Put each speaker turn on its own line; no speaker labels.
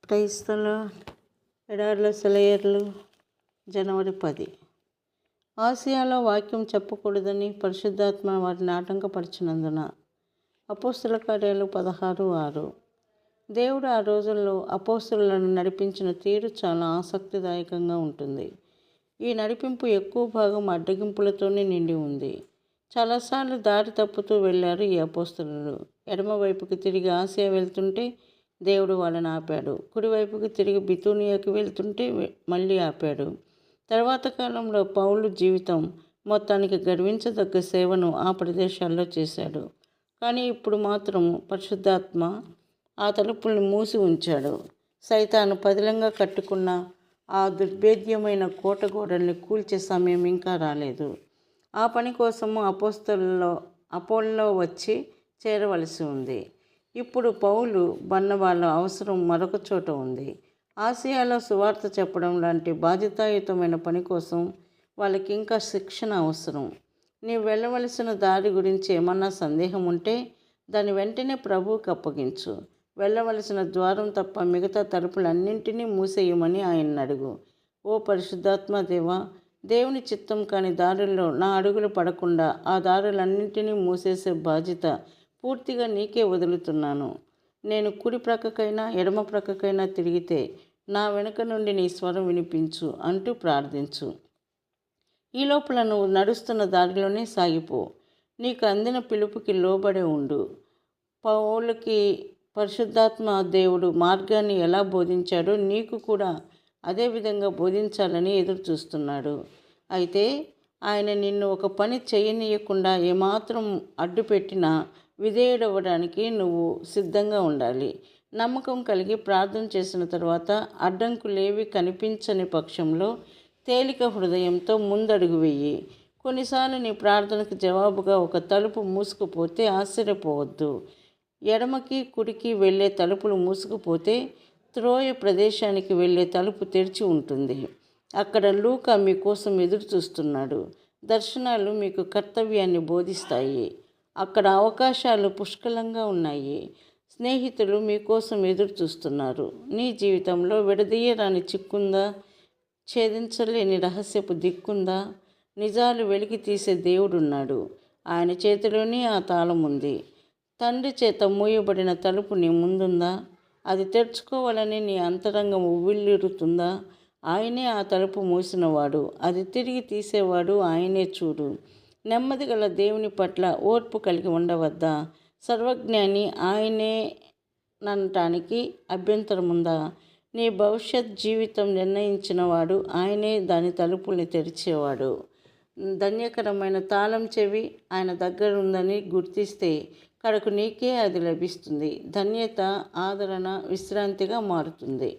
క్రైస్తవుల ఎడార్ల సెలయర్లు జనవరి 10. ఆసియాలో వాక్యం చెప్పకూడదని పరిశుద్ధాత్మ వారిని ఆటంకపరిచినందున. అపోస్తల కార్యాలు 16:6. దేవుడు ఆ రోజుల్లో అపోస్తలులను నడిపించిన తీరు చాలా ఆసక్తిదాయకంగా ఉంటుంది. ఈ నడిపింపు ఎక్కువ భాగం అడ్డగింపులతోనే నిండి ఉంది. చాలాసార్లు దారి తప్పుతూ వెళ్ళారు ఈ అపోస్తలులు. ఎడమవైపుకి తిరిగి ఆసియా వెళ్తుంటే దేవుడు వాళ్ళని ఆపాడు. కుడివైపుకి తిరిగి బితూనియాకి వెళ్తుంటే మళ్ళీ ఆపాడు. తర్వాత కాలంలో పౌలు జీవితం మొత్తానికి గర్వించదగ్గ సేవను ఆ ప్రదేశాల్లో చేశాడు. కానీ ఇప్పుడు మాత్రం పరిశుద్ధాత్మ ఆ తలుపుల్ని మూసి ఉంచాడు. సైతాను పదిలంగా కట్టుకున్న ఆ దుర్భేద్యమైన కోట గోడల్ని కూల్చే సమయం ఇంకా రాలేదు. ఆ పని కోసము అపోల్లో వచ్చి చేరవలసి ఉంది. ఇప్పుడు పౌలు బర్నబాల అవసరం మరొక చోట ఉంది. ఆసియాలో సువార్త చెప్పడం లాంటి బాధ్యతాయుతమైన పని కోసం వాళ్ళకి ఇంకా శిక్షణ అవసరం. నీవు వెళ్ళవలసిన దారి గురించి ఏమన్నా సందేహం ఉంటే దాన్ని వెంటనే ప్రభువుకి అప్పగించు. వెళ్ళవలసిన ద్వారం తప్ప మిగతా తలుపులన్నింటినీ మూసేయమని ఆయన్ని అడుగు. ఓ పరిశుద్ధాత్మ దేవా, దేవుని చిత్తం కాని దారుల్లో నా అడుగులు పడకుండా ఆ దారులన్నింటినీ మూసేసే బాధ్యత పూర్తిగా నీకే వదులుతున్నాను. నేను కుడి ప్రక్కకైనా ఎడమ ప్రక్కకైనా తిరిగితే నా వెనుక నుండి నీ స్వరం వినిపించు అంటూ ప్రార్థించు. ఈ లోపల నువ్వు నడుస్తున్న దారిలోనే సాగిపో. నీకు అందిన పిలుపుకి లోబడే ఉండు. పౌలుకి పరిశుద్ధాత్మ దేవుడు మార్గాన్ని ఎలా బోధించాడో నీకు కూడా అదే విధంగా బోధించాలని ఎదురు చూస్తున్నాడు. అయితే ఆయన నిన్ను ఒక పని చేయనీయకుండా ఏమాత్రం అడ్డుపెట్టినా విధేయుడవ్వడానికి నువ్వు సిద్ధంగా ఉండాలి. నమ్మకం కలిగి ప్రార్థన చేసిన తర్వాత అడ్డంకులేవి కనిపించని పక్షంలో తేలిక హృదయంతో ముందడుగు వెయ్యి. కొన్నిసార్లు నీ ప్రార్థనకు జవాబుగా ఒక తలుపు మూసుకుపోతే ఆశ్చర్యపోవద్దు. ఎడమకి కుడికి వెళ్ళే తలుపులు మూసుకుపోతే త్రోయ ప్రదేశానికి వెళ్ళే తలుపు తెరిచి ఉంటుంది. అక్కడ లూకా మీకోసం ఎదురు చూస్తున్నాడు. దర్శనాలు మీకు కర్తవ్యాన్ని బోధిస్తాయి. అక్కడ అవకాశాలు పుష్కలంగా ఉన్నాయి. స్నేహితులు మీకోసం ఎదురు చూస్తున్నారు. నీ జీవితంలో విడదీయరాని చిక్కుందా? ఛేదించలేని రహస్యపు దిక్కుందా? నిజాలు వెలికి తీసే దేవుడున్నాడు. ఆయన చేతిలోనే ఆ తాళం ఉంది. తండ్రి చేత మూయబడిన తలుపు నీ ముందుందా? అది తెరుచుకోవాలని నీ అంతరంగం ఉవ్విళ్ళూరుతుందా? ఆయనే ఆ తలుపు మూసినవాడు. అది తిరిగి తీసేవాడు ఆయనే. చూడు, నెమ్మది గల దేవుని పట్ల ఓర్పు కలిగి ఉండవద్దా? సర్వజ్ఞాని ఆయనే ననటానికి అభ్యంతరముందా? నీ భవిష్యత్ జీవితం నిర్ణయించిన వాడు ఆయనే. దాని తలుపుల్ని తెరిచేవాడు. ధన్యకరమైన తాళం చెవి ఆయన దగ్గర ఉందని గుర్తిస్తే కడకు నీకే అది లభిస్తుంది. ధన్యత, ఆదరణ, విశ్రాంతిగా మారుతుంది.